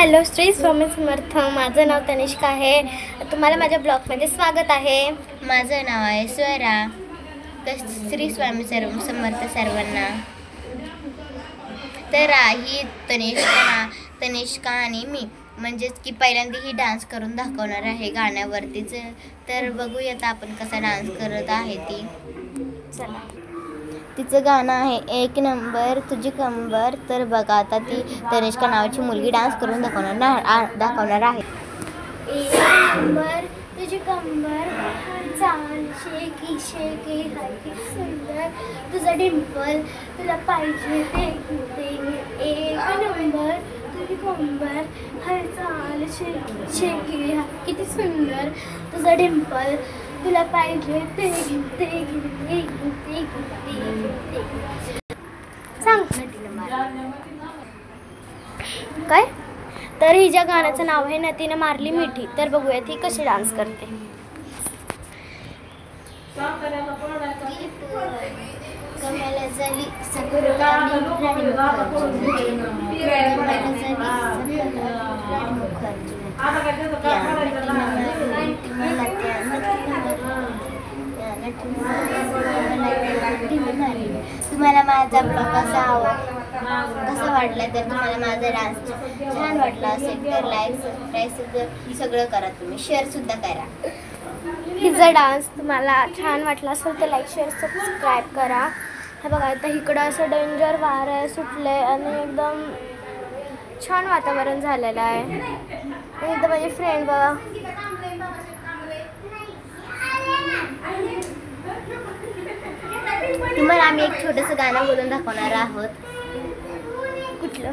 Hello, Shri Swami Samarth. माझं नाव तनिष्का आहे. तुम्हाला माझ्या ब्लॉगमध्ये स्वागत आहे. माझं नाव आहे स्वरा. श्री स्वामी समर्थ सर्वांना. तर ही तनिष्का आणि मी म्हणजेच की पहिल्यांदा ही डान्स करून दाखवणार आहे गाण्यावरतीच. तर बघूयात आपण कसा डान्स करत आहे ती. चला. तिचं गाणं आहे एक नंबर तुझी कंबर. तर बघा आता ती तनिष्का नावाची मुलगी डान्स करून दाखवणार आहे. एक नंबर तुझी कंबर, चाल शेकी शेकी हाय सुंदर, तुझा डिंपल तुला पाहिजे ते. एक नंबर तुझी कंबर, हर चाल शेकी शेकी हाय किती सुंदर, तुझा डिंपल तुला पाहिजे ते सांग काय. तर हिच्या गाण्याचं नाव आहे नदीनं मारली मिठी. तर बघूयात ही कशी डान्स करते. कमला झाली तुम्हाला माझा ब्लॉग कसा वाटला, तर तुम्हाला माझा डान्स छान वाटला असेल तर लाईक सबस्क्राईब सगळं करा. तुम्ही शेअर सुद्धा करा. हिचा डान्स तुम्हाला छान वाटला असेल तर लाईक शेअर सबस्क्राईब करा. हे बघा आता इकडं असं डेंजर वारं सुटले आणि एकदम छान वातावरण झालेलं आहे. एकदम माझी फ्रेंड बघा. तुम्हाला आम्ही एक छोटंसं गाणं बोलून दाखवणार आहोत. कुठलं?